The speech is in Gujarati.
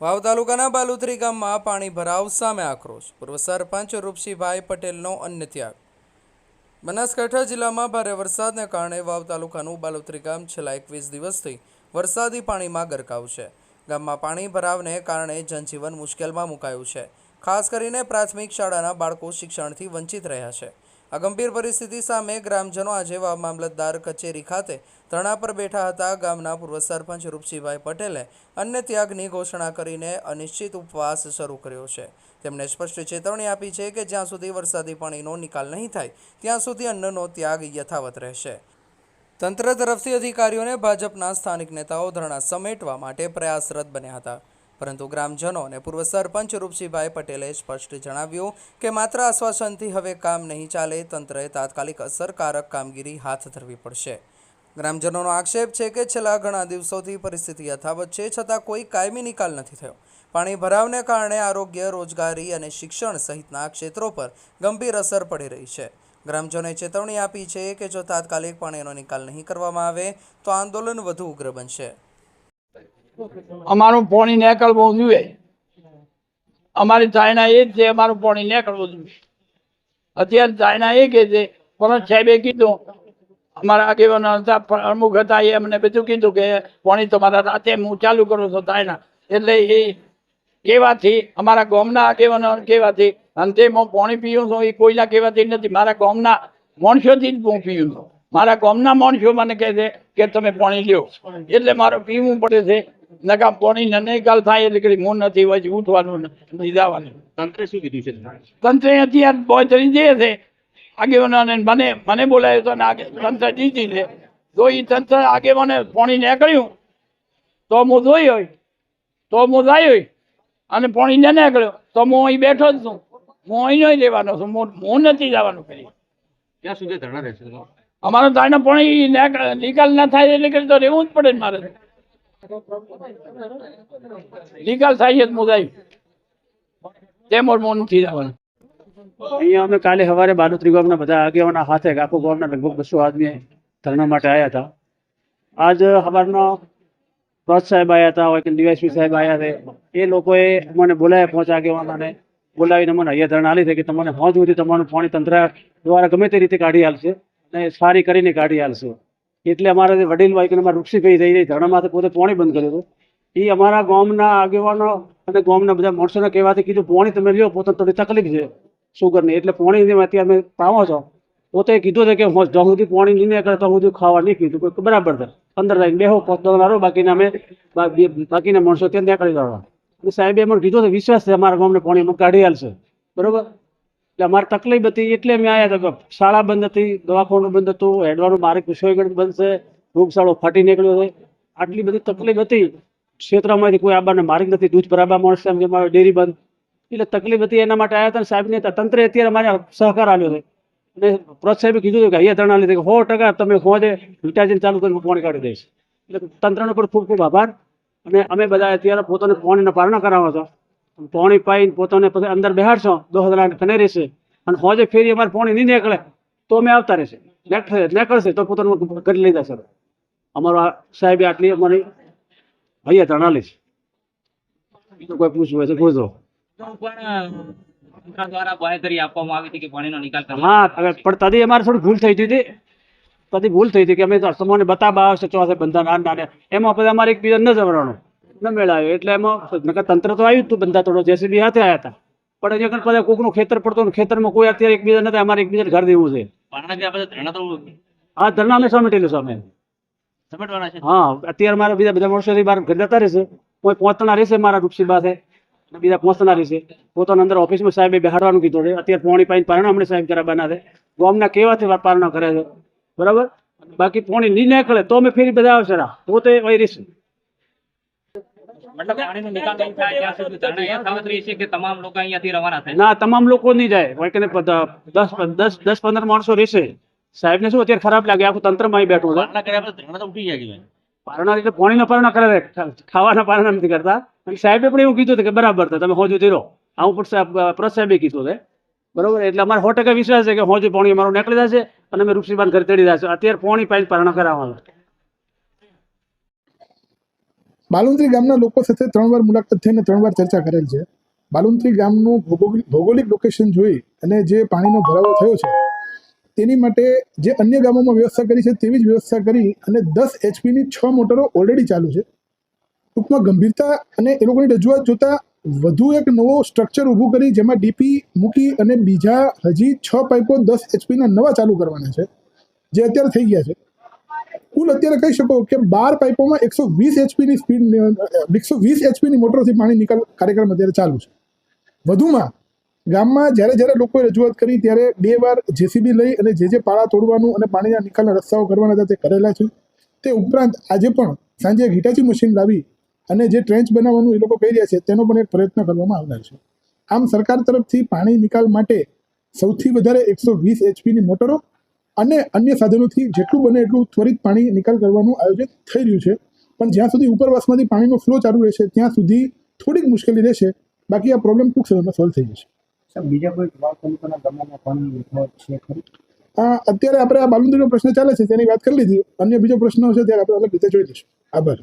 વાવ તાલુકાના બાલુત્રી ગામમાં પાણી ભરાવ સામે આક્રોશ. પૂર્વ સરપંચ રૂપસિંહભાઈ પટેલનો અન્ય ત્યાગ. બનાસકાંઠા જિલ્લામાં ભારે વરસાદને કારણે વાવ તાલુકાનું બાલુત્રી ગામ છેલ્લા 21 દિવસથી વરસાદી પાણીમાં ગરકાવ છે. ગામમાં પાણી ભરાવને કારણે જનજીવન મુશ્કેલમાં મુકાયું છે. ખાસ કરીને પ્રાથમિક શાળાના બાળકો શિક્ષણથી વંચિત રહ્યા છે. આ ગંભીર પરિસ્થિતિ સામે ગ્રામજનો આજે વાવ મામલતદાર કચેરી ખાતે ધરણા પર બેઠા હતા. ગામના પૂર્વ સરપંચ રૂપસિંહભાઈ પટેલે અન્ય ત્યાગની ઘોષણા કરીને અનિશ્ચિત ઉપવાસ શરૂ કર્યો છે. તેમણે સ્પષ્ટ ચેતવણી આપી છે કે જ્યાં સુધી વરસાદી પાણીનો નિકાલ નહીં થાય ત્યાં સુધી અન્નનો ત્યાગ યથાવત રહેશે. તંત્ર તરફથી અધિકારીઓને ભાજપના સ્થાનિક નેતાઓ ધરણા સમેટવા માટે પ્રયાસરત બન્યા હતા, પરંતુ ગ્રામજનો અને પૂર્વ સરપંચ રૂપસિંહભાઈ પટેલે સ્પષ્ટ જણાવ્યું કે માત્ર આશ્વાસનથી હવે કામ નહીં ચાલે. તંત્રએ તાત્કાલિક અસરકારક કામગીરી હાથ ધરવી પડશે. ગ્રામજનોનો આક્ષેપ છે કે છેલ્લા ઘણા દિવસોથી પરિસ્થિતિ યથાવત છે, છતાં કોઈ કાયમી નિકાલ નથી થયો. પાણી ભરાવને કારણે આરોગ્ય, રોજગારી અને શિક્ષણ સહિતના ક્ષેત્રો પર ગંભીર અસર પડી રહી છે. ગ્રામજનોએ ચેતવણી આપી છે કે જો તાત્કાલિક પાણીનો નિકાલ નહીં કરવામાં આવે તો આંદોલન વધુ ઉગ્ર બનશે. અમારું પાણી નીકળવું જોઈએ. અમારી ચાઇના એ જ છે, અમારું પાણી નીકળવું જોઈએ. અત્યારે ચાઇના એ કહે છે, પણ સાહેબે કીધું, અમારા આગેવાનો હતા, અમુક હતા, એ અમને બધું કીધું કે પાણી તમારા રાતે હું ચાલુ કરું છું ચાઇના. એટલે એ કહેવાથી અમારા ગામના આગેવાનો કહેવાથી અને તે હું પાણી પીવું છું એ કોઈના કહેવાથી નથી, મારા ગામના માણસોથી જ હું પીવું છું. મારા ગામના માણસો મને કહે છે કે તમે પાણી લ્યો, એટલે મારે પીવું પડે છે. નકા પાણી નિકાલ થાય એટલે કરી હું નથી હોય ઉઠવાનું નથી જવાનું. તંત્રે શું કીધું છે? તંત્રે અત્યારે બોતરી જે છે આગેવાનોને મને બોલાવ્યો તો તંત્ર જીતી છે. જો એ તંત્ર આગેવાને પાણી નીકળ્યું તો હું જોઈ હોય, તો હું જાય હોય, અને પાણી ન નીકળ્યો તો હું અહીં બેઠો જ છું. હું અહીં નહીં રહેવાનો છું, હું નથી જવાનું કરી. ક્યાં સુધી ધરણા રહેશે? અમારે તારના પાણી નિકાલ ના થાય એટલે કરી તો રહેવું જ પડે ને મારે. નિકાલ થાય જ હું જાય, તેમ હું નથી જવાનું. અહીંયા અમે કાલે સવારે બાલુત્રી ગામના બધા આગેવાના હાથે આખું ગામના લગભગ 200 આદમી ધરણા માટે આવ્યા હતા. આજ સવારના પ્રજ સાહેબ આવ્યા હતા, હોય કે ડીવાયસપી સાહેબ આવ્યા હતા. એ લોકોએ મને બોલાવ્યા, 5 આગેવાનોને બોલાવીને મને અહીંયા ધરણા આલી છે કે તમને હોજ સુધી તમારું પાણી તંત્ર દ્વારા ગમે તે રીતે કાઢી આલશે અને સારી કરીને કાઢી આલશે. એટલે અમારા જે વડીલ ભાઈ કે અમારા રૂપસીભાઈ થઈ ધરણામાંથી પોતે પાણી બંધ કર્યું હતું. એ અમારા ગામના આગેવાનો અને ગામના બધા માણસોને કહેવાથી કીધું પાણી તમે લ્યો, પોતે થોડી તકલીફ છે સુગરની, એટલે પાણી અત્યારે અમે પાવો છો. પોતે કીધું છે કે જ્યાં સુધી પાણી નહીં નીકળે તો સુધી ખાવા નહીં કીધું. બરાબર છે, અંદર જઈને બેહો, પોતાનો બાકીના અમે બાકીના માણસો ત્યાં નીકળી જવા. સાહેબે એમાં કીધું છે, વિશ્વાસ છે અમારા ગામને પાણી અમે કાઢી આલશે. બરોબર, એટલે અમારે તકલીફ હતી એટલે અમે આવ્યા હતા. શાળા બંધ હતી, દવાખાનું બંધ હતું, હેડવાનું મારે કુશોઈગઢ બંધ છે, રોગશાળો ફાટી નીકળ્યો છે. આટલી બધી તકલીફ હતી. ક્ષેત્રમાંથી કોઈ આબાને માર્ગ નથી, દૂધ ભરાવા માણસ ડેરી બંધ, એટલે તકલીફ હતી. એના માટે આવ્યા હતા. સાહેબને તંત્રે અત્યારે અમારે સહકાર આપ્યો છે. અને પ્રજ સાહેબે કીધું કે અહીંયા ધરણા લીધે 100% તમે હોજે વિટાજીને ચાલુ કરીને પાણી કાઢી દઈશ. એટલે તંત્રનો પણ ખૂબ ખૂબ આભાર. અને અમે બધા અત્યારે પોતાને પાણીના પારણા કરાવો છો, પાણી પાઈને પોતાને પછી અંદર બેહાડશો, 10 કને રહેશે. અને હોજે ફેરી અમારે પાણી નહીં નીકળે તો અમે આવતા રહેશે, નીકળશે તો પોતાનું કરી લઈ જશે. અમારો સાહેબે આટલી અમારી અહીંયા ધરણા લઈશ. બીજું કોઈ પૂછવું હોય તો પૂછો. હા, પણ તદી અમારે થોડી ભૂલ થઈ હતી. પછી ભૂલ થઈ હતી કે અમે તમને બતાવવા આવશે ચોથે બંધા નાના, એમાં પછી અમારે એકબીજા ન જવડાવવાનું ન મેળાવ્યો. એટલે એમાં તંત્ર તો આવ્યું હતું, બંધા થોડો જેસીબી હાથે આવ્યા હતા. પણ અહીંયા પછી કોકનું ખેતર પડતું, ખેતરમાં કોઈ અત્યારે એકબીજા નથી, અમારે એકબીજાને ઘર દેવું છે. હા, ધરણા અમે સમેટેલું છે. અમે હા, અત્યારે મારા બીજા બધા વર્ષોથી બહાર ઘર જતા રહેશે. કોઈ પહોંચના રહેશે મારા રૂપસી પાસે, બીજા પહોંચના રહેશે. પોતાના અંદર ઓફિસમાં સાહેબે બેહાડવાનું કીધું છે. અત્યારે પાણી પાણી પારણા અમને સાહેબ કરાવવાના છે. ગામના કેવાથી પારણા કરે છે. બરાબર, બાકી પાણી નહીં નીકળે તો અમે ફેરી બધા આવશે, પોતે વહી રહીશું. ના, તમામ લોકો નહીં જાય, હોય કે 10-15 માણસો રહેશે. સાહેબ ને શું અત્યારે ખરાબ લાગે, આખું તંત્રમાં બેઠું છે. પારણા એટલે પાણીના પારણા કરે છે, ખાવાના પારણા નથી કરતા. અને સાહેબે પણ એવું કીધું કે બરાબર છે, તમે હોજુ ધીરો. આવું પણ પ્રજ સાહેબે કીધું છે. બરોબર, એટલે અમારે 100% વિશ્વાસ છે કે હોજુ પાણી અમારું નીકળી જશે અને અમે રૂપસીબાન ઘર ચડી જશે. અત્યારે પાણી પાણી પારણા કરાવવાનું. બાલુંત્રી ગામના લોકો સાથે 3 વાર મુલાકાત થઈને 3 વાર ચર્ચા કરેલ છે. બાલુંત્રી ગામનું ભૌગોલિક લોકેશન જોઈ અને જે પાણીનો ભરાવો થયો છે તેની માટે જે અન્ય ગામોમાં વ્યવસ્થા કરી છે તેવી જ વ્યવસ્થા કરી અને 10 HPની 6 મોટરો ઓલરેડી ચાલુ છે. ટૂંકમાં ગંભીરતા અને એ લોકોની રજૂઆત જોતા વધુ એક નવો સ્ટ્રક્ચર ઊભું કરી જેમાં ડીપી મૂકી અને બીજા હજી 6 પાઇપો 10 HPના નવા ચાલુ કરવાના છે, જે અત્યારે થઈ ગયા છે. કુલ અત્યારે કહી શકો કે 12 પાઇપોમાં 120 HPની સ્પીડ 120 HPની મોટરોથી પાણી નિકાલ કાર્યક્રમ અત્યારે ચાલુ છે. વધુમાં ગામમાં જ્યારે લોકોએ રજૂઆત કરી ત્યારે 2 વાર જેસીબી લઈ અને જે પાળા તોડવાનું અને પાણીના નિકાલના રસ્તાઓ કરવાના હતા તે કરેલા છે. તે ઉપરાંત આજે પણ સાંજે હિટાચી મશીન લાવી અને જે ટ્રેન્ચ બનાવવાનું એ લોકો કહી રહ્યા છે તેનો પણ એક પ્રયત્ન કરવામાં આવનાર છે. આમ સરકાર તરફથી પાણી નિકાલ માટે સૌથી વધારે 120 HPની મોટરો અને અન્ય સાધનોથી જેટલું બને એટલું ત્વરિત પાણી નિકાલ કરવાનું આયોજન થઈ રહ્યું છે. પણ જ્યાં સુધી ઉપરવાસમાંથી પાણીનો ફ્લો ચાલુ રહેશે ત્યાં સુધી થોડીક મુશ્કેલી રહેશે. બાકી આ પ્રોબ્લેમ ટૂંક સમયમાં સોલ્વ થઈ જશે. બીજા કોઈ તાલુકાના ગામોમાં પાણી છે ખરું? અત્યારે આપણે આ બાલુંદ્રીનો પ્રશ્ન ચાલે છે તેની વાત કરી લીધી. અન્ય બીજો પ્રશ્ન હશે ત્યારે આપણે અલગ રીતે જોઈ લઈશું. આભાર.